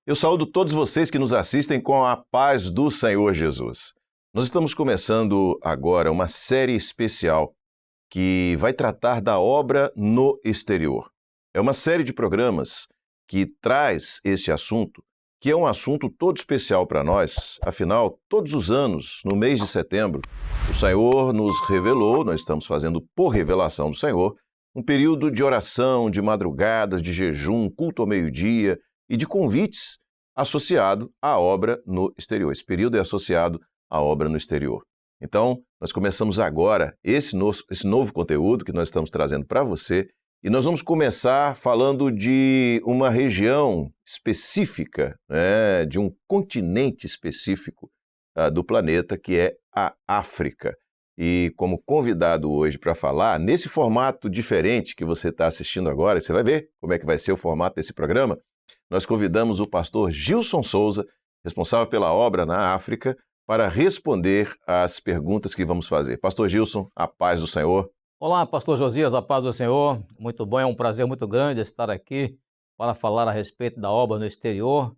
Eu saúdo todos vocês que nos assistem com a paz do Senhor Jesus. Nós estamos começando agora uma série especial que vai tratar da obra no exterior. É uma série de programas que traz este assunto, que é um assunto todo especial para nós. Afinal, todos os anos, no mês de setembro, o Senhor nos revelou, nós estamos fazendo por revelação do Senhor, um período de oração, de madrugadas, de jejum, culto ao meio-dia e de convites associado à obra no exterior. Esse período é associado à obra no exterior. Então, nós começamos agora esse novo conteúdo que nós estamos trazendo para você e nós vamos começar falando de uma região específica, de um continente específico do planeta, que é a África. E como convidado hoje para falar, nesse formato diferente que você está assistindo agora, você vai ver como é que vai ser o formato desse programa, nós convidamos o pastor Gilson Souza, responsável pela obra na África, para responder às perguntas que vamos fazer. Pastor Gilson, a paz do Senhor. Olá, pastor Josias, a paz do Senhor. Muito bom, é um prazer muito grande estar aqui para falar a respeito da obra no exterior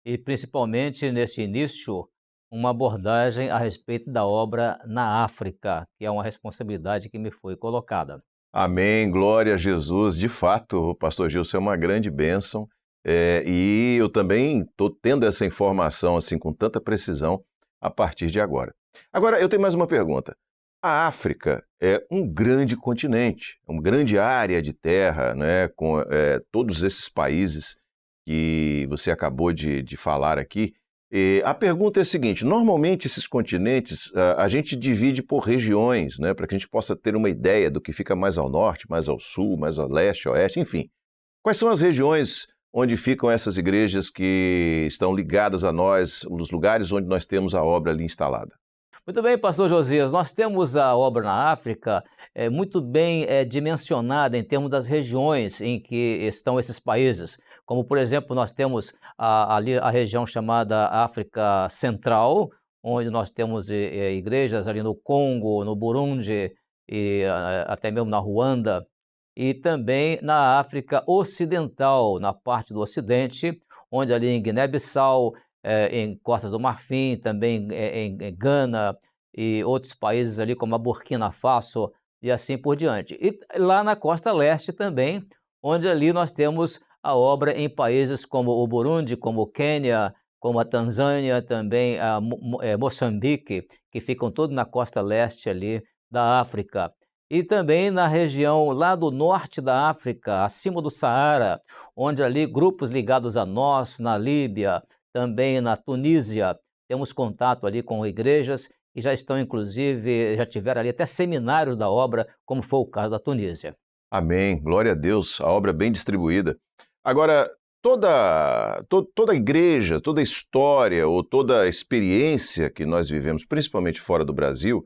e principalmente nesse início, uma abordagem a respeito da obra na África, que é uma responsabilidade que me foi colocada. Amém, glória a Jesus. De fato, o pastor Gilson é uma grande bênção. E eu também estou tendo essa informação assim com tanta precisão a partir de agora. Agora, eu tenho mais uma pergunta. A África é um grande continente, uma grande área de terra, com todos esses países que você acabou de falar aqui. A pergunta é a seguinte, normalmente esses continentes a gente divide por regiões, para que a gente possa ter uma ideia do que fica mais ao norte, mais ao sul, mais ao leste, oeste, enfim. Quais são as regiões onde ficam essas igrejas que estão ligadas a nós, os lugares onde nós temos a obra ali instalada? Muito bem, pastor Josias, nós temos a obra na África muito bem dimensionada em termos das regiões em que estão esses países. Como, por exemplo, nós temos ali a região chamada África Central, onde nós temos igrejas ali no Congo, no Burundi e até mesmo na Ruanda. E também na África Ocidental, na parte do Ocidente, onde ali em Guiné-Bissau, em Costa do Marfim, também em Gana e outros países ali como a Burkina Faso e assim por diante. E lá na Costa Leste também, onde ali nós temos a obra em países como o Burundi, como o Quênia, como a Tanzânia, também a Moçambique, que ficam todos na costa leste ali da África. E também na região lá do norte da África, acima do Saara, onde ali grupos ligados a nós, na Líbia, também na Tunísia, temos contato ali com igrejas e já estão, inclusive, já tiveram ali até seminários da obra, como foi o caso da Tunísia. Amém, glória a Deus, a obra é bem distribuída. Agora, toda igreja, toda história ou toda experiência que nós vivemos, principalmente fora do Brasil,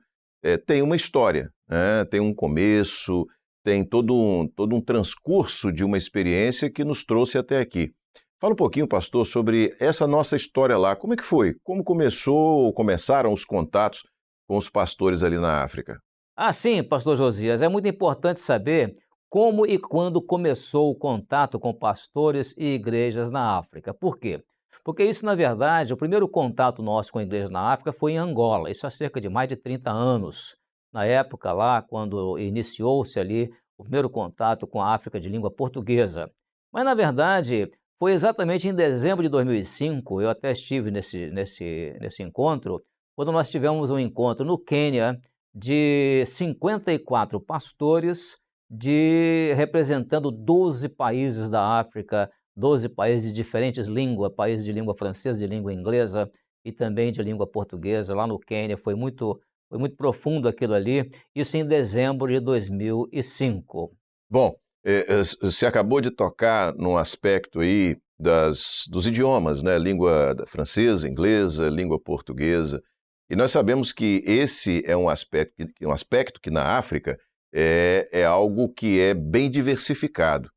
tem uma história, tem um começo, tem todo um transcurso de uma experiência que nos trouxe até aqui. Fala um pouquinho, pastor, sobre essa nossa história lá. Como é que foi? Como começaram os contatos com os pastores ali na África? Sim, pastor Josias, é muito importante saber como e quando começou o contato com pastores e igrejas na África. Por quê? Porque isso, na verdade, o primeiro contato nosso com a igreja na África foi em Angola, isso há cerca de mais de 30 anos. Na época lá, quando iniciou-se ali o primeiro contato com a África de língua portuguesa. Mas, na verdade, foi exatamente em dezembro de 2005, eu até estive nesse encontro, quando nós tivemos um encontro no Quênia de 54 pastores representando 12 países da África, 12 países de diferentes línguas, países de língua francesa, de língua inglesa e também de língua portuguesa, lá no Quênia. Foi muito profundo aquilo ali, isso em dezembro de 2005. Bom, você acabou de tocar num aspecto aí dos idiomas, língua francesa, inglesa, língua portuguesa, e nós sabemos que esse é um aspecto que na África é algo que é bem diversificado.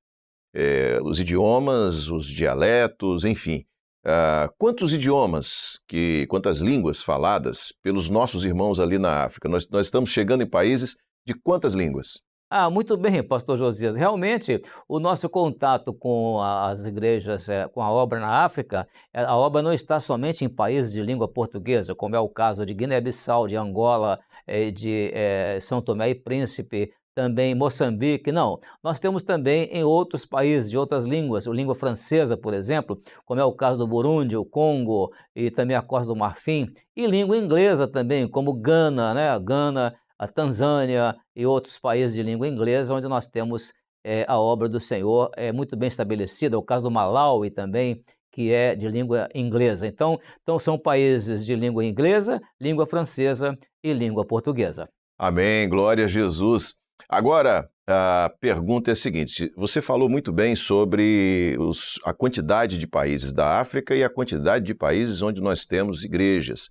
Os idiomas, os dialetos, enfim. Quantos idiomas, quantas línguas faladas pelos nossos irmãos ali na África? Nós estamos chegando em países de quantas línguas? Muito bem, pastor Josias. Realmente, o nosso contato com as igrejas, com a obra na África, a obra não está somente em países de língua portuguesa, como é o caso de Guiné-Bissau, de Angola, de São Tomé e Príncipe, também Moçambique, não. Nós temos também em outros países de outras línguas, a língua francesa, por exemplo, como é o caso do Burundi, o Congo e também a Costa do Marfim, e língua inglesa também, como Gana, né? Gana, a Tanzânia e outros países de língua inglesa, onde nós temos a obra do Senhor muito bem estabelecida, o caso do Malawi também, que é de língua inglesa. Então são países de língua inglesa, língua francesa e língua portuguesa. Amém, glória a Jesus. Agora, a pergunta é a seguinte: você falou muito bem sobre a quantidade de países da África e a quantidade de países onde nós temos igrejas.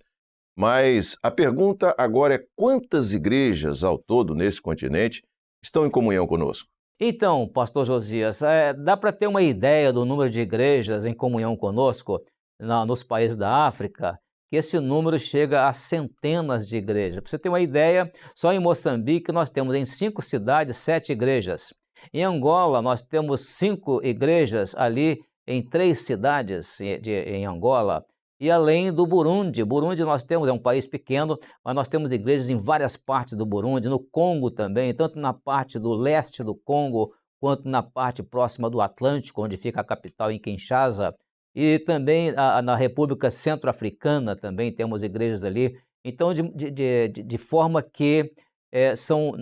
Mas a pergunta agora é: quantas igrejas ao todo nesse continente estão em comunhão conosco? Então, pastor Josias, dá para ter uma ideia do número de igrejas em comunhão conosco nos países da África, que esse número chega a centenas de igrejas. Para você ter uma ideia, só em Moçambique nós temos em 5 cidades 7 igrejas. Em Angola nós temos 5 igrejas ali em 3 cidades em Angola. E além do Burundi, nós temos, é um país pequeno, mas nós temos igrejas em várias partes do Burundi, no Congo também, tanto na parte do leste do Congo, quanto na parte próxima do Atlântico, onde fica a capital em Kinshasa, e também na República Centro-Africana também temos igrejas ali. Então, de forma que são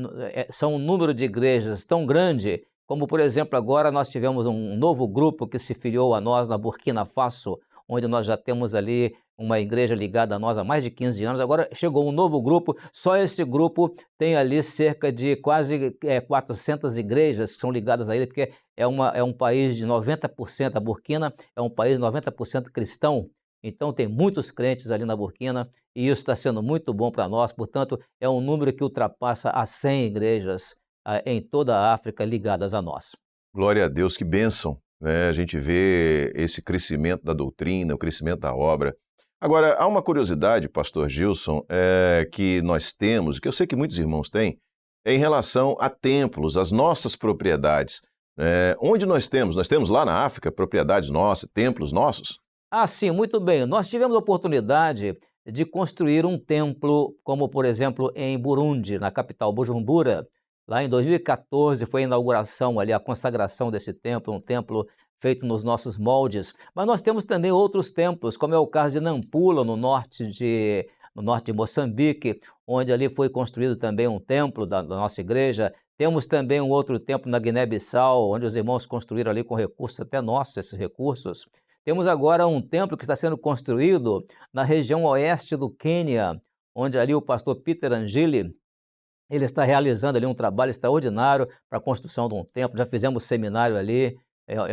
um número de igrejas tão grande, como, por exemplo, agora nós tivemos um novo grupo que se filiou a nós na Burkina Faso, onde nós já temos ali uma igreja ligada a nós há mais de 15 anos. Agora chegou um novo grupo, só esse grupo tem ali cerca de quase 400 igrejas que são ligadas a ele, porque é um país de 90%, a Burkina é um país de 90% cristão, então tem muitos crentes ali na Burkina e isso está sendo muito bom para nós, portanto é um número que ultrapassa as 100 igrejas em toda a África ligadas a nós. Glória a Deus, que bênção, né? A gente vê esse crescimento da doutrina, o crescimento da obra. Agora, há uma curiosidade, pastor Gilson, que nós temos, que eu sei que muitos irmãos têm, em relação a templos, as nossas propriedades. Onde nós temos? Nós temos lá na África propriedades nossas, templos nossos? Sim, muito bem. Nós tivemos a oportunidade de construir um templo, como por exemplo em Burundi, na capital Bujumbura. Lá em 2014 foi a inauguração ali, a consagração desse templo, um templo feito nos nossos moldes. Mas nós temos também outros templos, como é o caso de Nampula, no norte de Moçambique, onde ali foi construído também um templo da nossa igreja. Temos também um outro templo na Guiné-Bissau, onde os irmãos construíram ali com recursos até nossos, esses recursos. Temos agora um templo que está sendo construído na região oeste do Quênia, onde ali o pastor Peter Angeli, ele está realizando ali um trabalho extraordinário para a construção de um templo. Já fizemos seminário ali,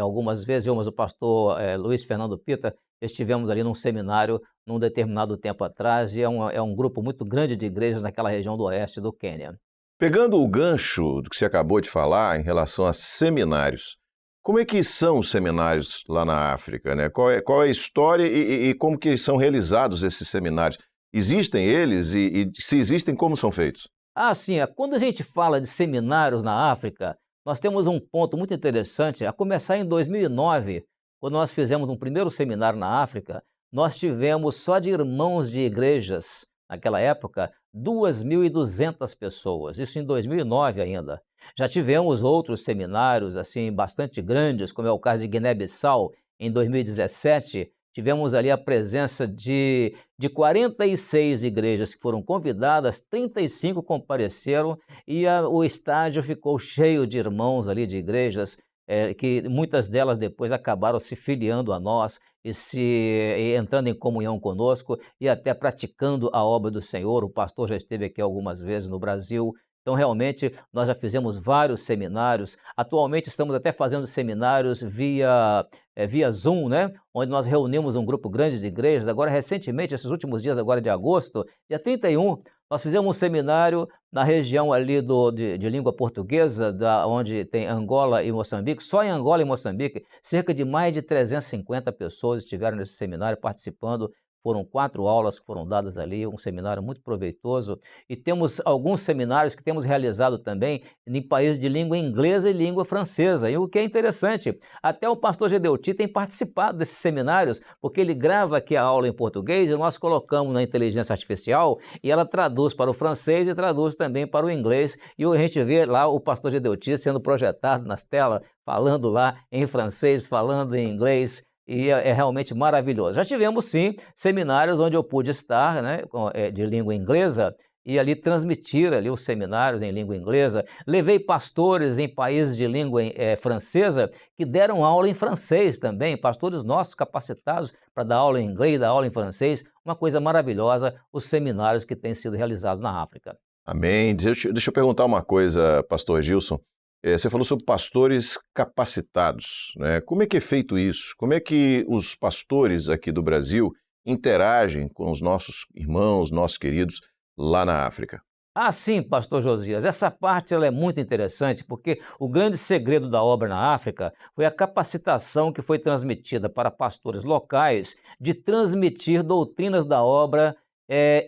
algumas vezes eu, mas o pastor Luiz Fernando Pita, estivemos ali num seminário num determinado tempo atrás, e é um grupo muito grande de igrejas naquela região do oeste do Quênia. Pegando o gancho do que você acabou de falar em relação a seminários, como é que são os seminários lá na África, né? Qual é a história e como que são realizados esses seminários? Existem eles e se existem, como são feitos? Sim, quando a gente fala de seminários na África, nós temos um ponto muito interessante, a começar em 2009, quando nós fizemos um primeiro seminário na África, nós tivemos só de irmãos de igrejas, naquela época, 2.200 pessoas, isso em 2009 ainda. Já tivemos outros seminários assim bastante grandes, como é o caso de Guiné-Bissau, em 2017, tivemos ali a presença de 46 igrejas que foram convidadas, 35 compareceram e o estádio ficou cheio de irmãos ali de igrejas, que muitas delas depois acabaram se filiando a nós e entrando em comunhão conosco e até praticando a obra do Senhor. O pastor já esteve aqui algumas vezes no Brasil. Então, realmente, nós já fizemos vários seminários. Atualmente, estamos até fazendo seminários via Zoom, né? Onde nós reunimos um grupo grande de igrejas. Agora, recentemente, esses últimos dias agora de agosto, dia 31, nós fizemos um seminário na região ali de língua portuguesa, onde tem Angola e Moçambique. Só em Angola e Moçambique, cerca de mais de 350 pessoas estiveram nesse seminário participando. Foram 4 aulas que foram dadas ali, um seminário muito proveitoso. E temos alguns seminários que temos realizado também em países de língua inglesa e língua francesa. E o que é interessante, até o pastor Gedeuti tem participado desses seminários, porque ele grava aqui a aula em português e nós colocamos na inteligência artificial e ela traduz para o francês e traduz também para o inglês. E a gente vê lá o pastor Gedeuti sendo projetado nas telas, falando lá em francês, falando em inglês. E é realmente maravilhoso. Já tivemos, sim, seminários onde eu pude estar, né, de língua inglesa, e ali transmitir ali os seminários em língua inglesa. Levei pastores em países de língua francesa que deram aula em francês também, pastores nossos capacitados para dar aula em inglês, dar aula em francês. Uma coisa maravilhosa, os seminários que têm sido realizados na África. Amém. Deixa eu perguntar uma coisa, pastor Gilson. Você falou sobre pastores capacitados, né? Como é que é feito isso? Como é que os pastores aqui do Brasil interagem com os nossos irmãos, nossos queridos lá na África? Ah, sim, pastor Josias, essa parte ela é muito interessante porque o grande segredo da obra na África foi a capacitação que foi transmitida para pastores locais de transmitir doutrinas da obra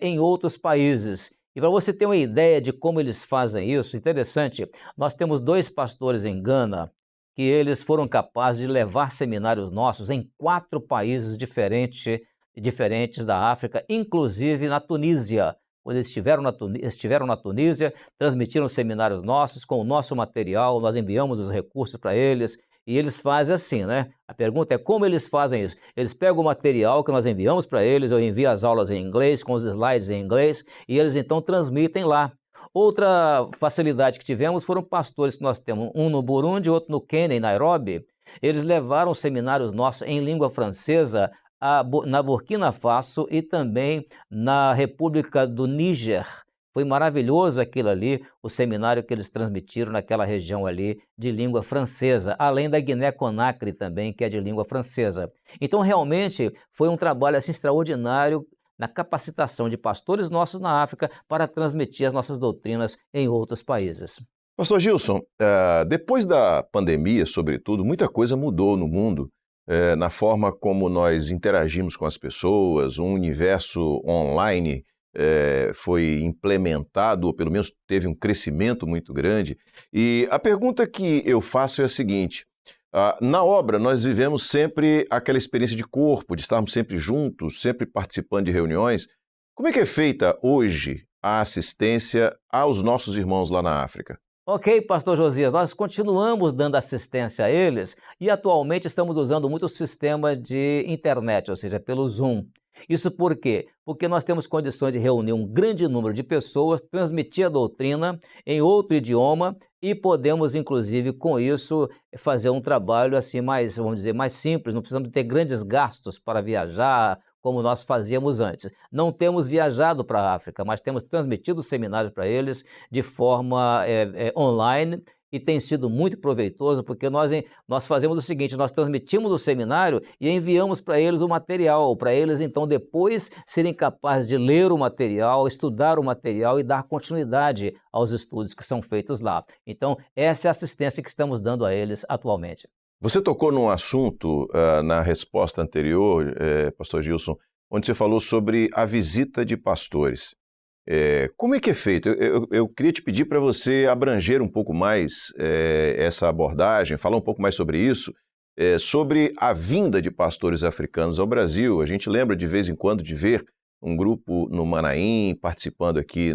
em outros países. E para você ter uma ideia de como eles fazem isso, interessante, nós temos 2 pastores em Gana que eles foram capazes de levar seminários nossos em 4 países diferentes da África, inclusive na Tunísia. Quando eles estiveram na Tunísia, transmitiram seminários nossos com o nosso material, nós enviamos os recursos para eles. E eles fazem assim, né? A pergunta é como eles fazem isso? Eles pegam o material que nós enviamos para eles, eu envio as aulas em inglês, com os slides em inglês, e eles então transmitem lá. Outra facilidade que tivemos foram pastores que nós temos, um no Burundi, outro no Quênia, em Nairobi. Eles levaram seminários nossos em língua francesa na Burkina Faso e também na República do Níger. Foi maravilhoso aquilo ali, o seminário que eles transmitiram naquela região ali de língua francesa, além da Guiné-Conakry também, que é de língua francesa. Então, realmente, foi um trabalho assim, extraordinário na capacitação de pastores nossos na África para transmitir as nossas doutrinas em outros países. Pastor Gilson, depois da pandemia, sobretudo, muita coisa mudou no mundo, na forma como nós interagimos com as pessoas, um universo online foi implementado, ou pelo menos teve um crescimento muito grande. E a pergunta que eu faço é a seguinte: na obra nós vivemos sempre aquela experiência de corpo, de estarmos sempre juntos, sempre participando de reuniões. Como é que é feita hoje a assistência aos nossos irmãos lá na África? Ok, pastor Josias, nós continuamos dando assistência a eles e atualmente estamos usando muito o sistema de internet, ou seja, pelo Zoom. Isso por quê? Porque nós temos condições de reunir um grande número de pessoas, transmitir a doutrina em outro idioma e podemos, inclusive, com isso, fazer um trabalho assim mais, vamos dizer, mais simples, não precisamos ter grandes gastos para viajar, como nós fazíamos antes. Não temos viajado para a África, mas temos transmitido seminários para eles de forma online e tem sido muito proveitoso porque nós fazemos o seguinte, nós transmitimos o seminário e enviamos para eles o material, para eles então depois serem capazes de ler o material, estudar o material e dar continuidade aos estudos que são feitos lá. Então, essa é a assistência que estamos dando a eles atualmente. Você tocou num assunto na resposta anterior, pastor Gilson, onde você falou sobre a visita de pastores. Como é que é feito? Eu queria te pedir para você abranger um pouco mais essa abordagem, falar um pouco mais sobre isso, sobre a vinda de pastores africanos ao Brasil. A gente lembra de vez em quando de ver um grupo no Manaim participando aqui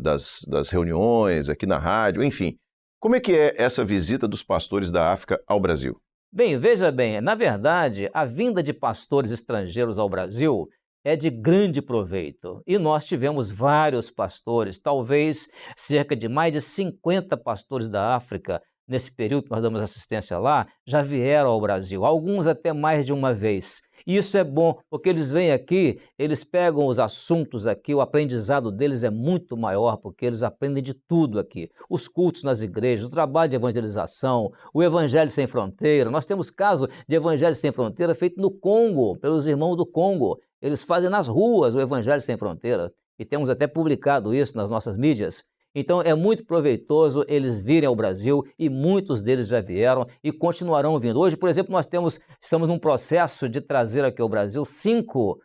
das reuniões, aqui na rádio, enfim. Como é que é essa visita dos pastores da África ao Brasil? Bem, veja bem, na verdade, a vinda de pastores estrangeiros ao Brasil é de grande proveito. E nós tivemos vários pastores, talvez cerca de mais de 50 pastores da África, nesse período que nós damos assistência lá, já vieram ao Brasil, alguns até mais de uma vez. E isso é bom, porque eles vêm aqui, eles pegam os assuntos aqui, o aprendizado deles é muito maior, porque eles aprendem de tudo aqui. Os cultos nas igrejas, o trabalho de evangelização, o Evangelho Sem Fronteira. Nós temos caso de Evangelho Sem Fronteira feito no Congo, pelos irmãos do Congo. Eles fazem nas ruas o Evangelho Sem Fronteira, e temos até publicado isso nas nossas mídias. Então é muito proveitoso eles virem ao Brasil e muitos deles já vieram e continuarão vindo. Hoje, por exemplo, estamos num processo de trazer aqui ao Brasil 5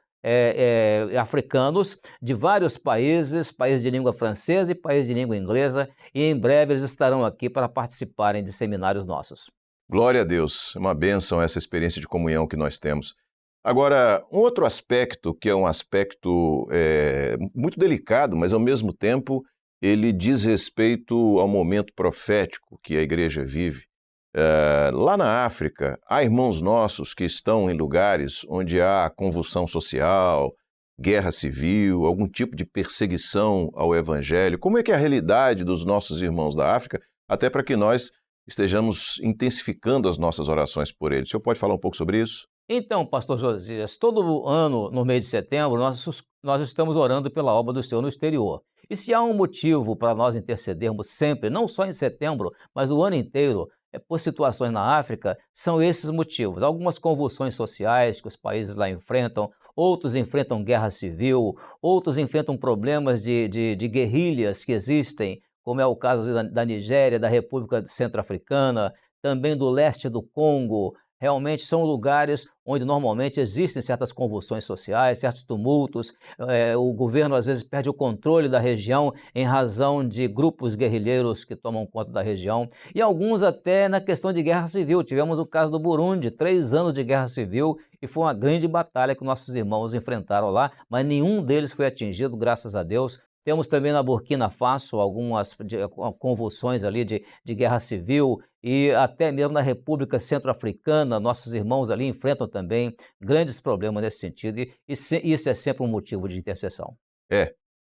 africanos de vários países, países de língua francesa e países de língua inglesa, e em breve eles estarão aqui para participarem de seminários nossos. Glória a Deus, é uma bênção essa experiência de comunhão que nós temos. Agora, um outro aspecto, que é um aspecto muito delicado, mas ao mesmo tempo ele diz respeito ao momento profético que a igreja vive. Lá na África, há irmãos nossos que estão em lugares onde há convulsão social, guerra civil, algum tipo de perseguição ao evangelho. Como é que é a realidade dos nossos irmãos da África, até para que nós estejamos intensificando as nossas orações por eles? O senhor pode falar um pouco sobre isso? Então, pastor Josias, todo ano, no mês de setembro, nós estamos orando pela obra do Senhor no exterior. E se há um motivo para nós intercedermos sempre, não só em setembro, mas o ano inteiro, por situações na África, são esses motivos. Algumas convulsões sociais que os países lá enfrentam, outros enfrentam guerra civil, outros enfrentam problemas de guerrilhas que existem, como é o caso da Nigéria, da República Centro-Africana, também do leste do Congo. Realmente são lugares onde normalmente existem certas convulsões sociais, certos tumultos. O governo às vezes perde o controle da região em razão de grupos guerrilheiros que tomam conta da região. E alguns até na questão de guerra civil. Tivemos o caso do Burundi, 3 anos de guerra civil, e foi uma grande batalha que nossos irmãos enfrentaram lá, mas nenhum deles foi atingido, graças a Deus. Temos também na Burkina Faso algumas convulsões ali de guerra civil, e até mesmo na República Centro-Africana, nossos irmãos ali enfrentam também grandes problemas nesse sentido, e isso é sempre um motivo de intercessão.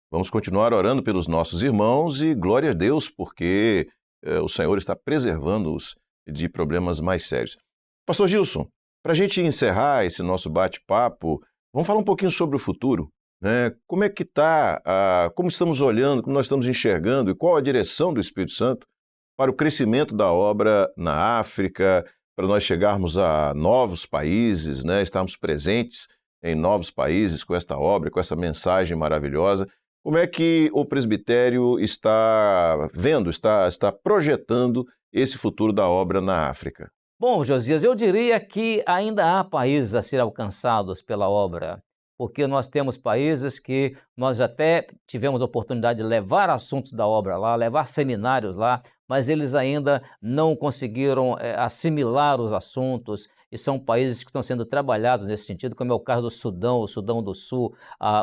Vamos continuar orando pelos nossos irmãos e glória a Deus, porque o Senhor está preservando-os de problemas mais sérios. Pastor Gilson, para a gente encerrar esse nosso bate-papo, vamos falar um pouquinho sobre o futuro. Como é que está, como estamos olhando, como nós estamos enxergando e qual a direção do Espírito Santo para o crescimento da obra na África, para nós chegarmos a novos países, estarmos presentes em novos países com esta obra, com essa mensagem maravilhosa. Como é que o presbitério está vendo, está projetando esse futuro da obra na África? Bom, Josias, eu diria que ainda há países a ser alcançados pela obra, porque nós temos países que nós até tivemos a oportunidade de levar assuntos da obra lá, levar seminários lá, mas eles ainda não conseguiram assimilar os assuntos, e são países que estão sendo trabalhados nesse sentido, como é o caso do Sudão, o Sudão do Sul,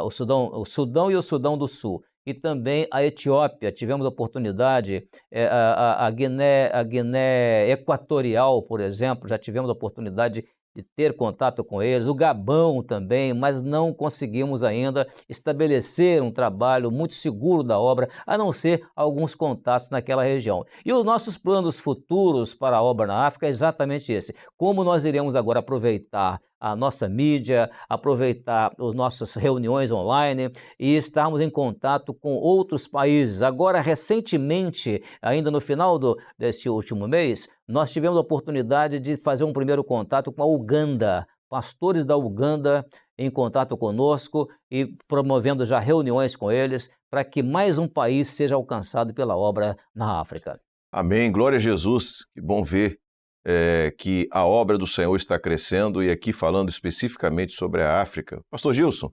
o Sudão e o Sudão do Sul. E também a Etiópia, tivemos a oportunidade, a Guiné Equatorial, por exemplo, já tivemos a oportunidade de ter contato com eles, o Gabão também, mas não conseguimos ainda estabelecer um trabalho muito seguro da obra, a não ser alguns contatos naquela região. E os nossos planos futuros para a obra na África é exatamente esse: como nós iremos agora aproveitar a nossa mídia, aproveitar as nossas reuniões online e estarmos em contato com outros países. Agora, recentemente, ainda no final desse último mês, nós tivemos a oportunidade de fazer um primeiro contato com a Uganda, pastores da Uganda em contato conosco e promovendo já reuniões com eles para que mais um país seja alcançado pela obra na África. Amém, glória a Jesus, que bom ver que a obra do Senhor está crescendo, e aqui falando especificamente sobre a África. Pastor Gilson,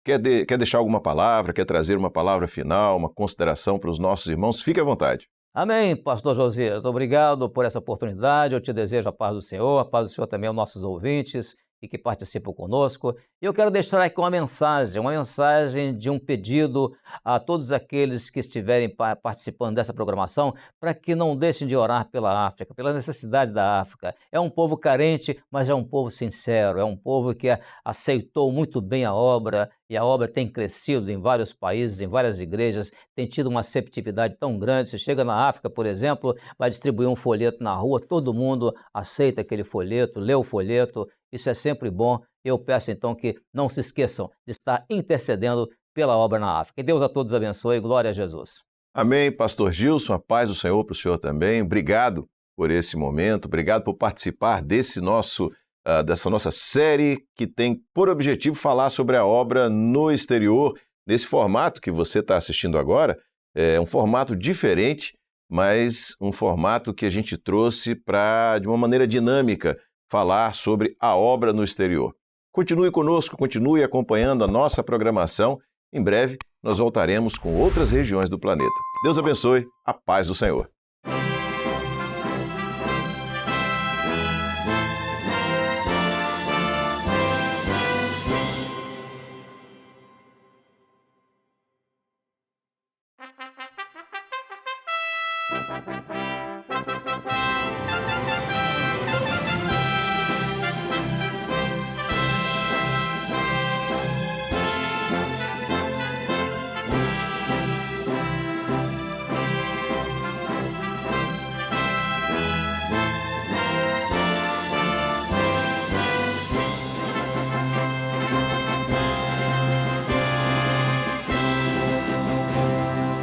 quer deixar alguma palavra, quer trazer uma palavra final, uma consideração para os nossos irmãos? Fique à vontade. Amém, pastor Josias. Obrigado por essa oportunidade. Eu te desejo a paz do Senhor, a paz do Senhor também aos nossos ouvintes e que participam conosco. E eu quero deixar aqui uma mensagem de um pedido a todos aqueles que estiverem participando dessa programação, para que não deixem de orar pela África, pela necessidade da África. É um povo carente, mas é um povo sincero, é um povo que aceitou muito bem a obra, e a obra tem crescido em vários países, em várias igrejas, tem tido uma receptividade tão grande. Você chega na África, por exemplo, vai distribuir um folheto na rua, todo mundo aceita aquele folheto, lê o folheto, isso é sempre bom. Eu peço então que não se esqueçam de estar intercedendo pela obra na África. Que Deus a todos abençoe, glória a Jesus. Amém, pastor Gilson, a paz do Senhor para o senhor também. Obrigado por esse momento, obrigado por participar dessa nossa série que tem por objetivo falar sobre a obra no exterior, nesse formato que você está assistindo agora. É um formato diferente, mas um formato que a gente trouxe para, de uma maneira dinâmica, falar sobre a obra no exterior. Continue conosco, continue acompanhando a nossa programação. Em breve, nós voltaremos com outras regiões do planeta. Deus abençoe, a paz do Senhor.